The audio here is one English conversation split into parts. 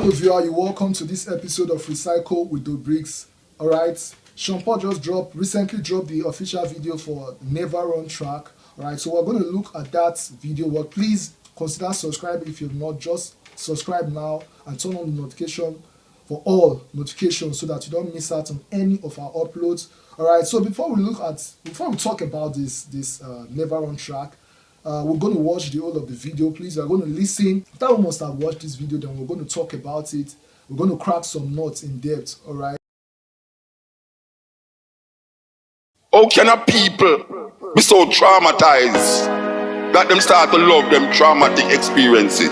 Hello viewer, you're welcome to this episode of Recycle with the Bricks. Alright, Sean Paul just recently dropped the official video for Neverone track. Alright, so we're going to look at that video. Well, please consider subscribing if you've not. Just subscribe now and turn on the notification for all notifications so that you don't miss out on any of our uploads. Alright, so before we talk about this Neverone track, we're going to watch the whole of the video. Please, we're going to listen. After we must have watched this video, then we're going to talk about it. We're going to crack some nuts in depth. All right. How can a people be so traumatized that them start to love them traumatic experiences?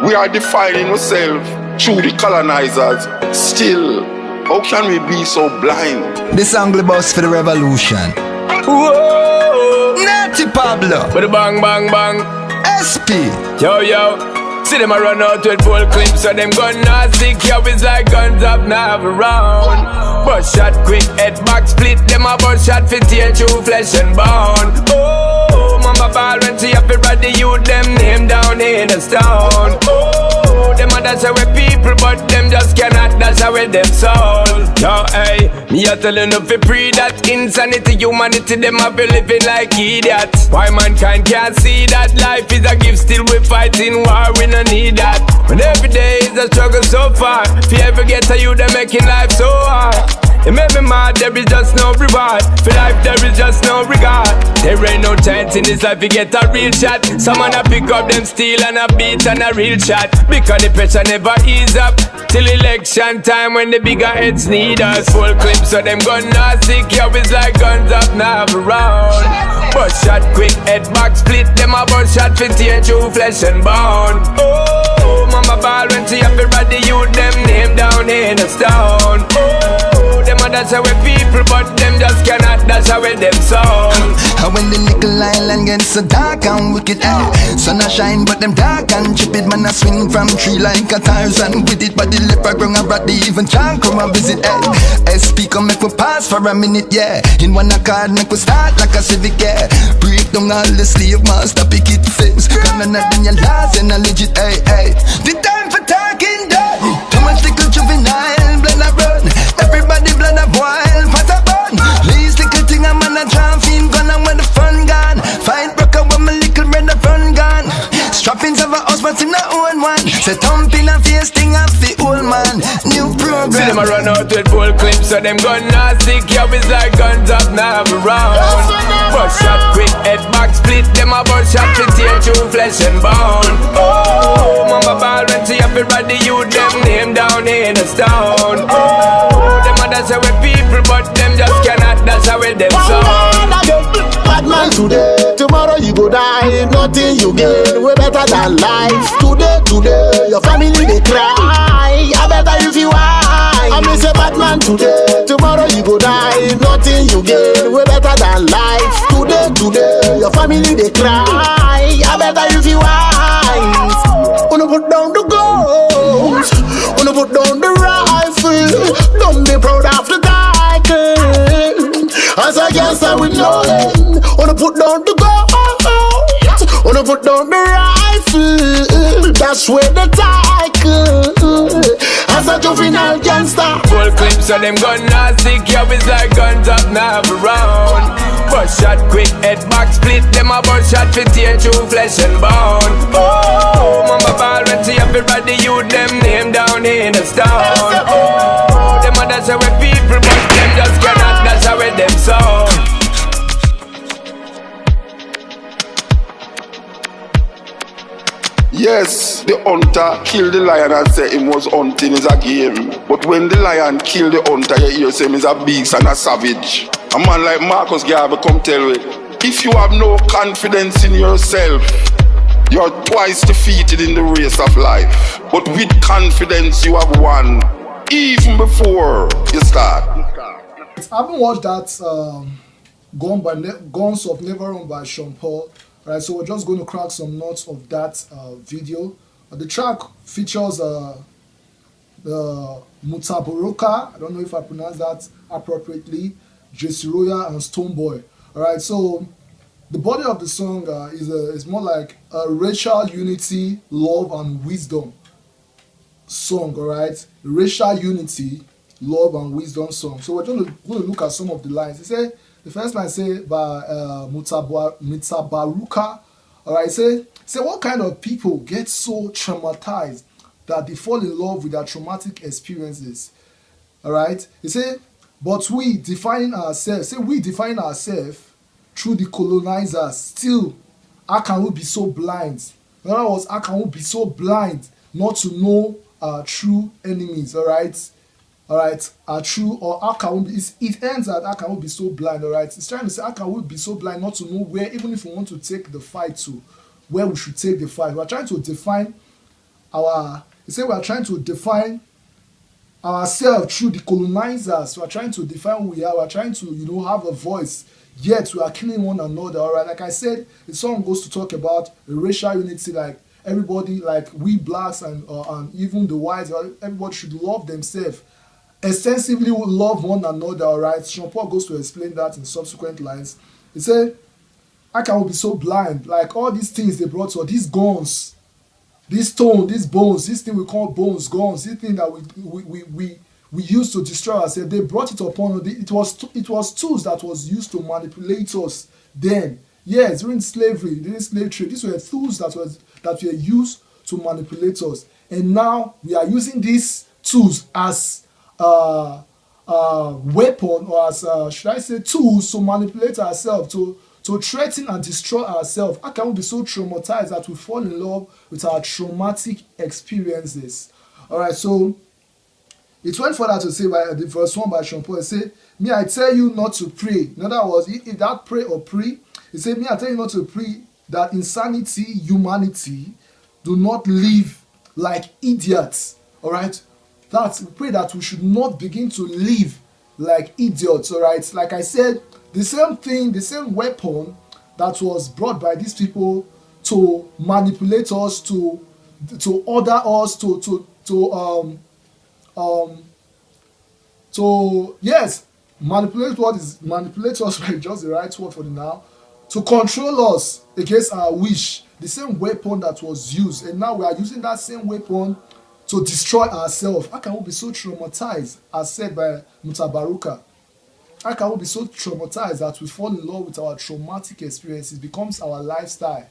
We are defining ourselves through the colonizers. Still, how can we be so blind? This angle boss for the revolution. Whoa, Natty Pablo. with a bang bang bang. SP. Yo yo, see them a run out with full clips, so them gun not sick. Yo, it's like guns up now around. Bust shot quick, head back split. Them a bust shot fit tear through flesh and bone. Oh, mama ball when she up it right the youth them name down in the stone. Oh, them a dash away people, but them just cannot dash away them soul. Yo, hey, me a tellin' you fi pre that insanity, humanity, them a be living like idiots. Why mankind can't see that life is a gift, still we fighting war, we no need that. When every day is a struggle so far, if you ever get to you, they making life so hard. It made me mad, there is just no reward. For life there is just no regard. There ain't no chance in this life you get a real shot. Someone a pick up them steel and a beat and a real shot. Because the pressure never ease up till election time when the bigger heads need us. Full clips so them gun not sick. Yo, it's like guns up now around. Bust shot quick, head back split. Them a bust shot fit tear through flesh and bone. Oh, mama ball when she up it right the youth them name down in the stone. Oh, them a dash away people, but them just cannot dash away them soul. And when the nickel island gets so dark and wicked, sun a shine, but them dark and stupid. Man a swing from tree like a Tarzan with it, but the leopard ground a brat, even John come and visit. SP come make we pass for a minute, yeah. In one accord make we start like a civic, yeah. Break down all the slave master picket fence. Cause none of them your laws and a legit, hey. The time for talking done. Too much little juvenile, blood a run. Everybody blood a boil, fat a bun. Least little thing a man a jump in gun, and when the fun gone, fight broke up when my little red a run gone. Strappings of a house but him not own one. Say thump in a face thing off the old man. New program. See them a run out with full clips, so them gun not sick. Yo, it's like guns up now around. Bust shot quick, head back split. Them a bust shot fit tear through flesh and bone. Oh, mama ball when she up it right the youth them name down in the stone. Oh, them a dash away people, but them just cannot dash away them soul. Bad man today, tomorrow you go die. Nothing you gain, way better than life. Today, your family they cry. I better if you wise. I miss a bad man today, tomorrow you go die. Nothing you gain, way better than life. Today, your family they cry. I better if you wise. Wanna put down the guns, wanna put down the rifle. Don't be proud of the title. As I guess I will know it. Wanna put down the guns, wanna put down the rifle. That's where the title. As a juvenile gangster. Full clips so them gun not sick. Yo, it's like guns up now around. Bust shot quick, head back split. Them a bust shot fit tear through flesh and bone. Oh, mama ball when she up it right the youth them name down in the stone. Oh, them a dash away people, but them just cannot dash away them soul. Yes, the hunter killed the lion and say him was hunting is a game. But when the lion killed the hunter, you hear say him is a beast and a savage. A man like Marcus Garvey come tell you, if you have no confidence in yourself, you're twice defeated in the race of life. But with confidence you have won, even before you start. I haven't watched that Guns of Neverone by Sean Paul. Right, so we're just going to crack some nuts of that video. The track features the Mutabaruka, I don't know if I pronounced that appropriately, Jesse Roya and Stonebwoy. Alright, so the body of the song is more like a racial unity, love and wisdom. song, all right? Racial unity, love and wisdom song. So we're going to look at some of the lines. It say the first line say by Mutabaruka, all right? Say what kind of people get so traumatized that they fall in love with their traumatic experiences? All right? It say, but we define ourselves through the colonizers. Still, how can we be so blind? In other words, how can we be so blind not to know our true enemies? All right, our true, or how can we be? It ends at how can we be so blind? All right, it's trying to say how can we be so blind not to know where, even if we want to take the fight to, where we should take the fight. We are trying to define our. They say we are trying to define ourselves through the colonizers. We are trying to define who we are. We are trying to, have a voice. Yet we are killing one another. All right, like I said, the song goes to talk about racial unity, like everybody, like we blacks and even the whites, everybody should love themselves. Extensively love one another. All right, Sean Paul goes to explain that in subsequent lines. He said, how can we be so blind? Like all these things they brought to us, these guns, this stone, these bones, this thing we call bones, guns, this thing that we used to destroy ourselves. They brought it upon us. It was tools that was used to manipulate us then. Yes, during slavery, during slave trade, these were tools that were used to manipulate us. And now we are using these tools as weapon, or as should I say tools to manipulate ourselves, to threaten and destroy ourselves. How can we be so traumatized that we fall in love with our traumatic experiences? All right, so it went further to say by the verse 1 by Sean Paul, it say, me I tell you not to pray. In other words, if that pray or pre, it say, me I tell you not to pray that insanity, humanity, do not live like idiots. All right, we pray that we should not begin to live like idiots. All right, like I said, the same thing, the same weapon that was brought by these people to manipulate us, to order us, to manipulate us, right? Just the right word for the now, to control us against our wish. The same weapon that was used, and now we are using that same weapon to destroy ourselves. How can we be so traumatized, as said by Mutabaruka? How can we be so traumatized that we fall in love with our traumatic experiences? It becomes our lifestyle,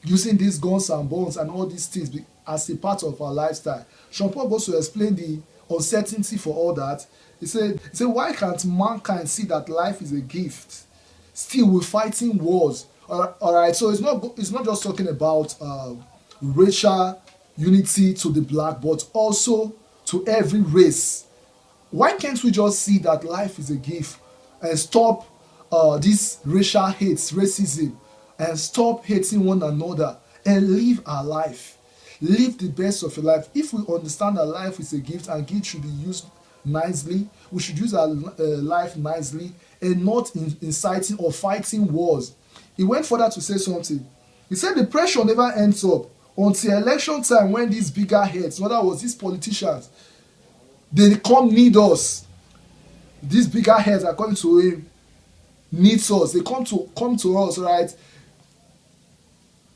using these guns and bones and all these things as a part of our lifestyle. Sean Paul goes to explain the uncertainty for all that. He said, why can't mankind see that life is a gift? Still, we're fighting wars. All right, so it's not just talking about racial unity to the black, but also to every race. Why can't we just see that life is a gift and stop this racial hate, racism, and stop hating one another and live our life? Live the best of your life. If we understand that life is a gift and gift should be used nicely, we should use our life nicely and not inciting or fighting wars. He went further to say something. He said the pressure never ends up until election time, when these bigger heads, in other words, these politicians, they come need us. These bigger heads, according to him, needs us. They come to us, right?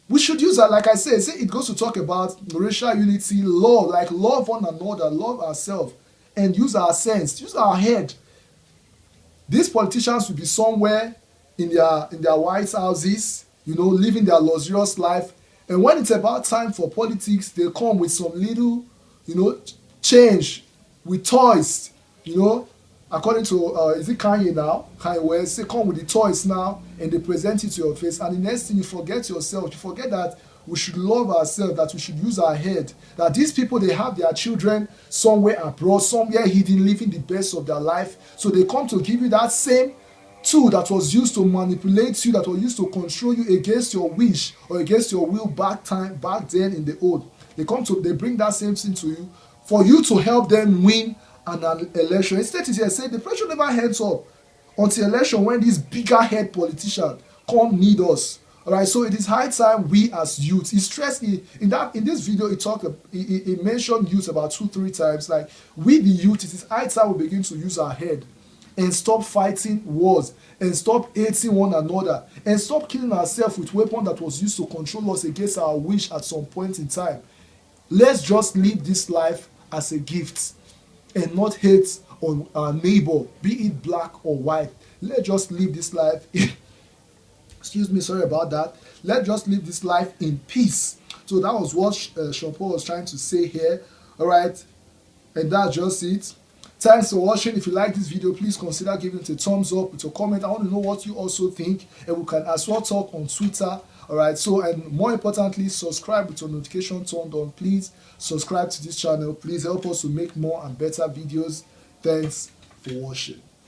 We should use that, like I said, it goes to talk about racial unity, love, like love one another, love ourselves, and use our sense, use our head. These politicians will be somewhere in their White Houses, living their luxurious life. And when it's about time for politics, they come with some little, change, with toys, according to, is it Kanye now? Kanye West, they come with the toys now and they present it to your face. And the next thing, you forget yourself. You forget that we should love ourselves, that we should use our head. That these people, they have their children somewhere abroad, somewhere hidden, living the best of their life. So they come to give you that same tool that was used to manipulate you, that was used to control you against your wish or against your will back then in the old. They bring that same thing to you for you to help them win an election. Instead, it said the pressure never ends up until election, when these bigger head politicians come need us. All right, so it is high time we as youth. He stressed in this video. He mentioned youth about 2-3 times. Like, we the youth, it is high time we begin to use our head and stop fighting wars and stop hating one another and stop killing ourselves with weapons that was used to control us against our wish at some point in time. Let's just live this life as a gift and not hate on our neighbor, be it black or white. Let's just live this life excuse me, sorry about that. Let's just live this life in peace. So that was what Sean Paul was trying to say here. All right, and that's just it. Thanks for watching. If you like this video, please consider giving it a thumbs up with a comment. I want to know what you also think, and we can as well talk on Twitter. All right, so, and more importantly, subscribe with your notification turned on. Please subscribe to this channel. Please help us to make more and better videos. Thanks for watching.